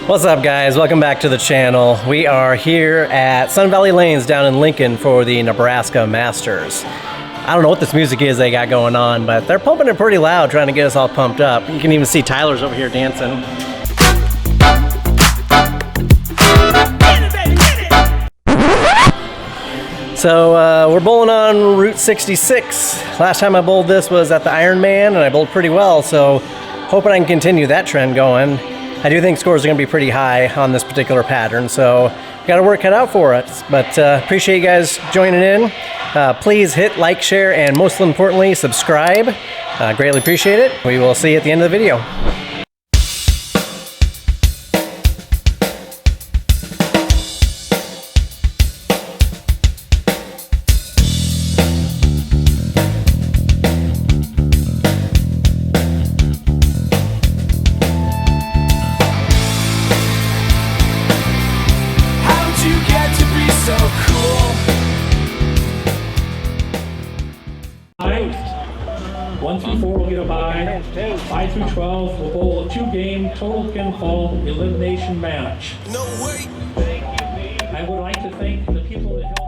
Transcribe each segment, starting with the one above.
What's up, guys? Welcome back to the channel. We are here at Sun Valley Lanes down in Lincoln for the Nebraska Masters. I don't know what this music is they got going on, but they're pumping it pretty loud, trying to get us all pumped up. You can even see Tyler's over here dancing. So we're bowling on Route 66. Last time I bowled this was at the Ironman, and I bowled pretty well, so hoping I can continue that trend going. I do think scores are going to be pretty high on this particular pattern, so got to work cut out for it. But appreciate you guys joining in. Please hit like, share, and most importantly, subscribe. Greatly appreciate it. We will see you at the end of the video. One through 4 will get a bye. 5 through 12 will bowl a 2-game total pinfall elimination match. No way. I would like to thank the people that helped.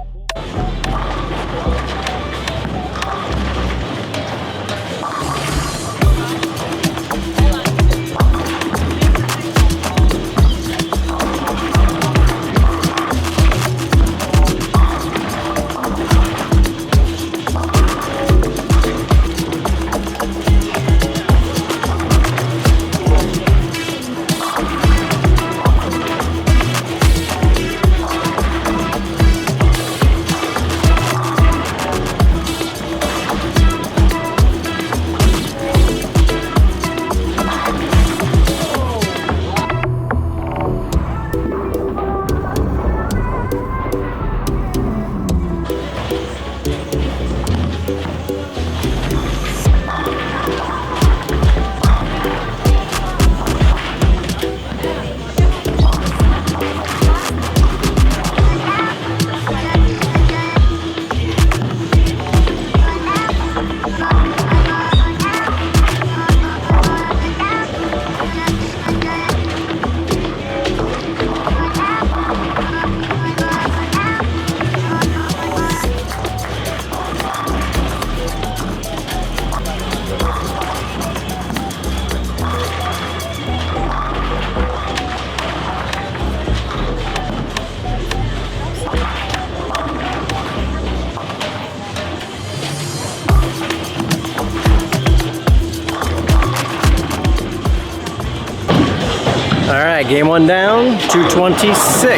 All right, game one down, 226.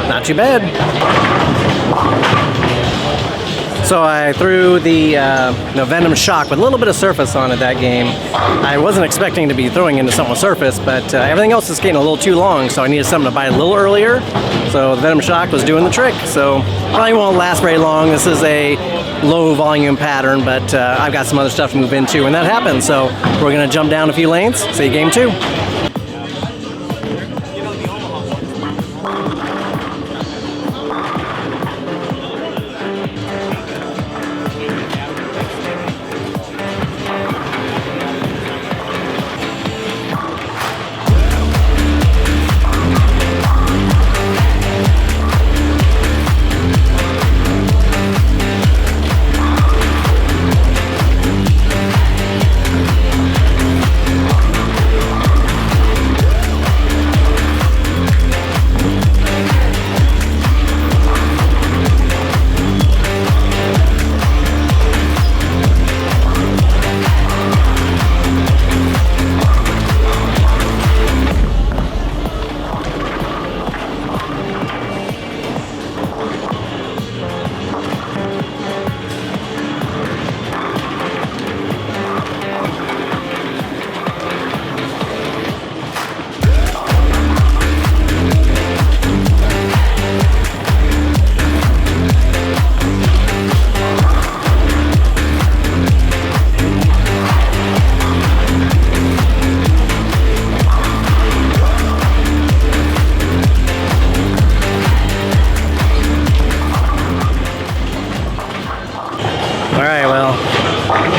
Not too bad. So I threw the Venom Shock with a little bit of surface on it that game. I wasn't expecting to be throwing into something with surface, but everything else is getting a little too long, so I needed something to bite a little earlier. So the Venom Shock was doing the trick. So probably won't last very long. This is a low volume pattern, but I've got some other stuff to move into when that happens. So we're gonna jump down a few lanes, see game two.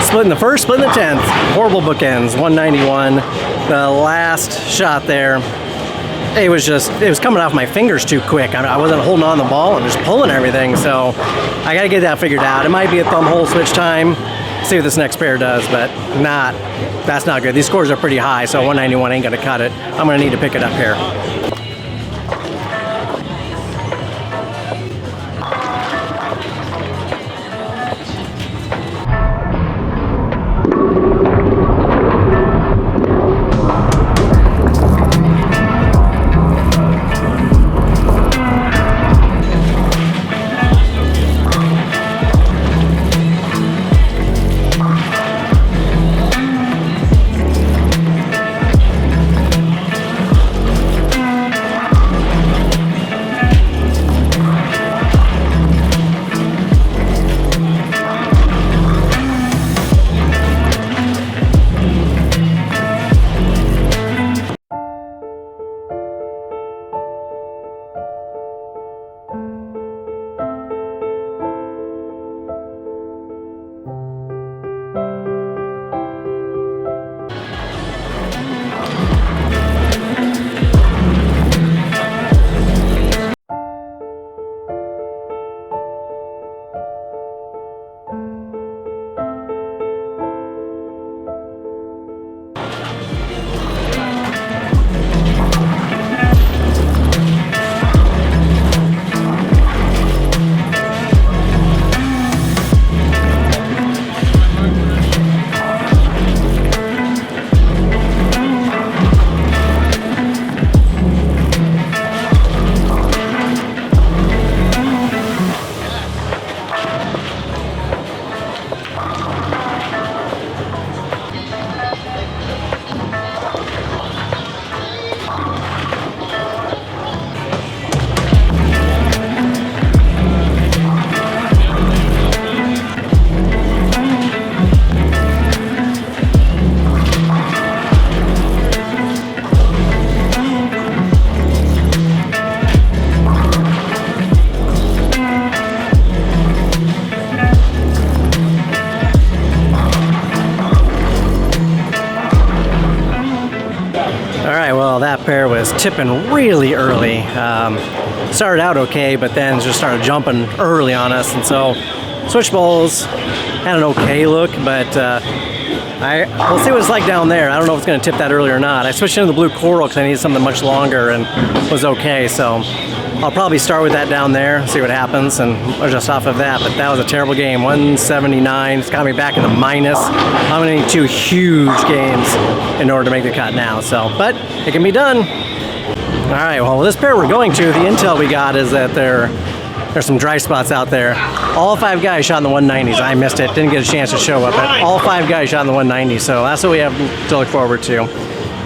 Splitting the first, splitting the 10th. Horrible bookends, 191. The last shot there, it was coming off my fingers too quick. I wasn't holding on the ball and just pulling everything, so I gotta get that figured out. It might be a thumb hole switch time, see what this next pair does, but that's not good. These scores are pretty high, so 191 ain't gonna cut it. I'm gonna need to pick it up here. That pair was tipping really early. Started out okay, but then just started jumping early on us, and so switch bowls had an okay look, but we'll see what it's like down there. I don't know if it's going to tip that early or not. I switched into the blue coral because I needed something much longer and was okay, so I'll probably start with that down there, see what happens, and adjust off of that. But that was a terrible game. 179. It's got me back in the minus. I'm going to need 2 huge games in order to make the cut now. So, but it can be done. All right. Well, this pair we're going to, the intel we got is that there's some dry spots out there. All 5 guys shot in the 190s. I missed it. Didn't get a chance to show up, but all 5 guys shot in the 190s. So that's what we have to look forward to.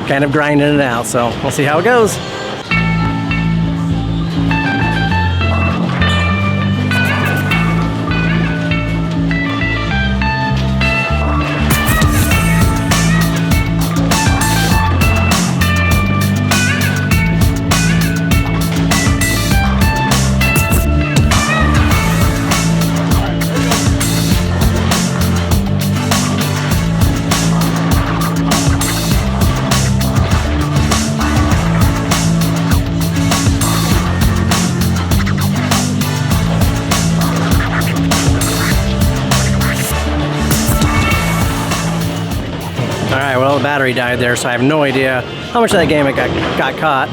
Kind of grinding it out. So we'll see how it goes. Battery died there, so I have no idea how much of that game it got caught.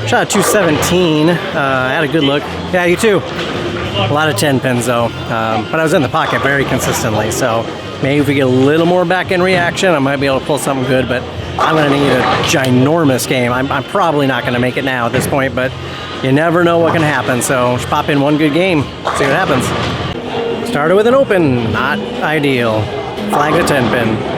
Shot a 217. I had a good look. Yeah, you too. A lot of 10 pins though, but I was in the pocket very consistently, so maybe if we get a little more back end reaction, I might be able to pull something good, but I'm going to need a ginormous game. I'm probably not going to make it now at this point, but you never know what can happen, so just pop in one good game, see what happens. Started with an open, not ideal. Flag the 10 pin.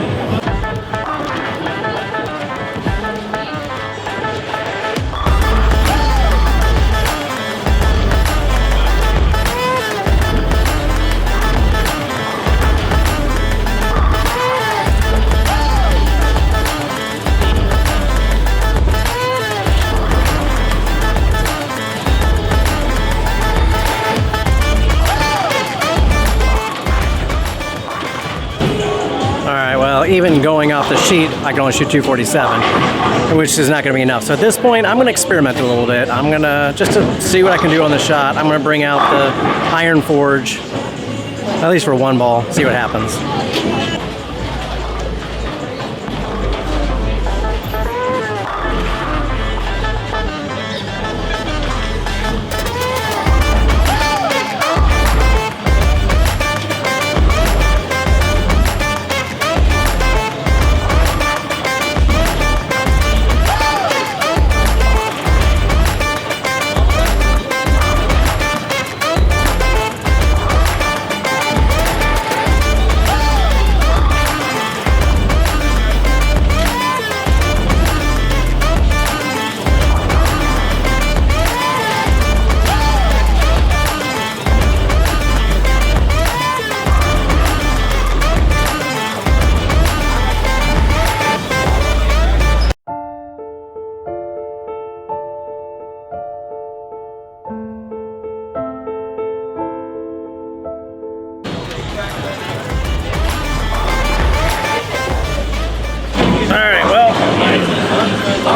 even going off the sheet, I can only shoot 247, which is not going to be enough. So at this point, I'm going to experiment a little bit. I'm going to, just to see what I can do on the shot, I'm going to bring out the Iron Forge, at least for one ball, see what happens.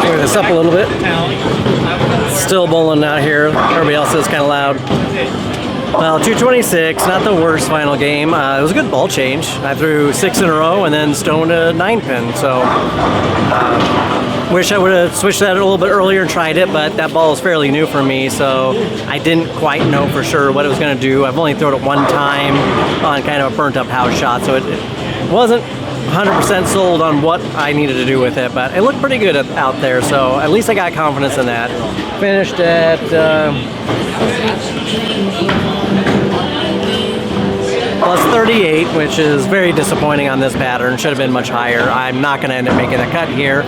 Clear this up a little bit. Still bowling out here. Everybody else is kind of loud. Well, 226, not the worst final game. It was a good ball change. I threw 6 in a row and then stoned a 9-pin. So, wish I would have switched that a little bit earlier and tried it, but that ball is fairly new for me, so I didn't quite know for sure what it was going to do. I've only thrown it one time on kind of a burnt up house shot, so it wasn't 100% sold on what I needed to do with it, but it looked pretty good out there, so at least I got confidence in that. Finished at plus 38, which is very disappointing on this pattern. Should have been much higher. I'm not going to end up making the cut here.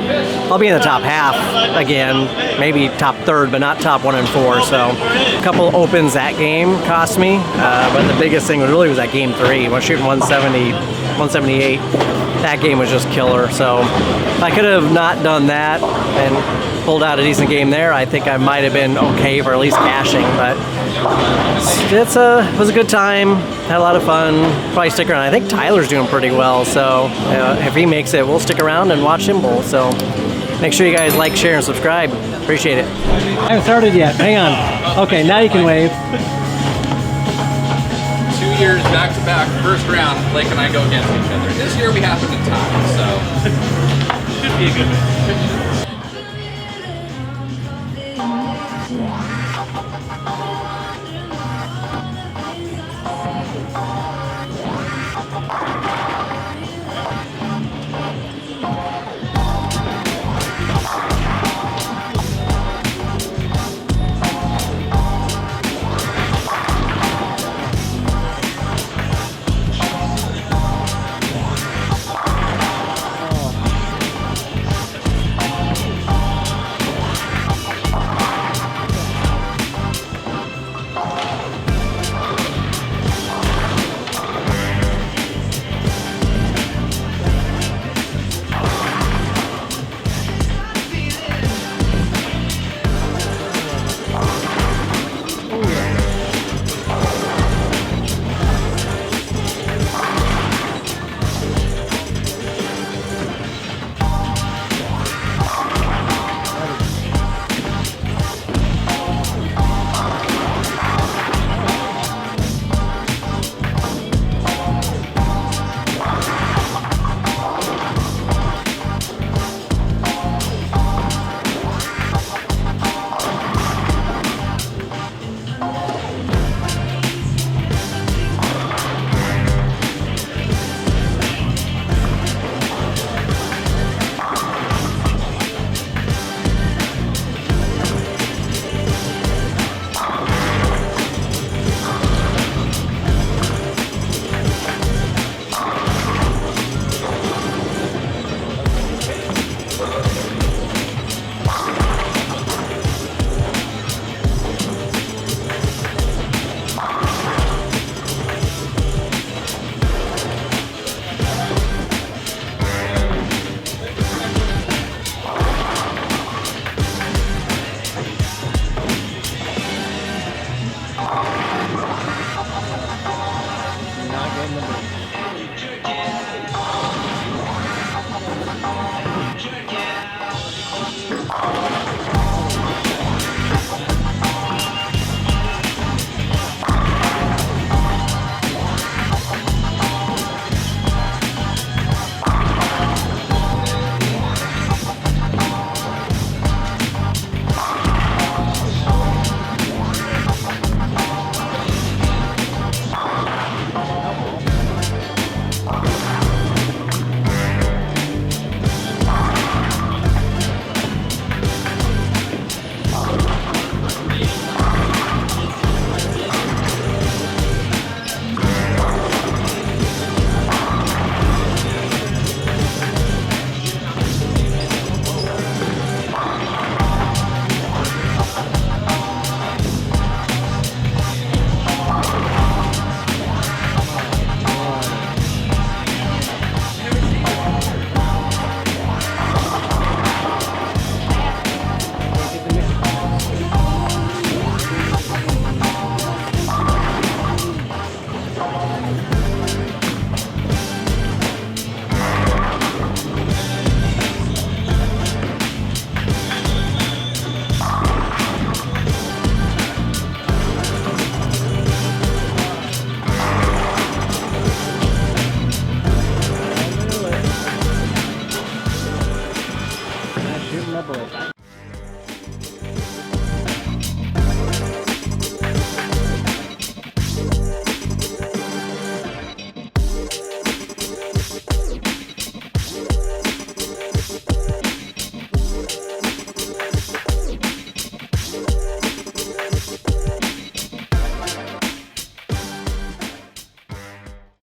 I'll be in the top half again, maybe top third, but not top 1 and 4. So a couple opens that game cost me, but the biggest thing really was that game 3. I was shooting 170, 178. That game was just killer. So if I could have not done that and pulled out a decent game there, I think I might have been okay for at least cashing. But it was a good time. Had a lot of fun. Probably stick around. I think Tyler's doing pretty well. So if he makes it, we'll stick around and watch him bowl. So make sure you guys like, share, and subscribe. Appreciate it. I haven't started yet. Hang on. Okay, now you can wave. 2 years back to back, first round, Blake and I go against each other. This year we happen to tie, so should be a good one. boy.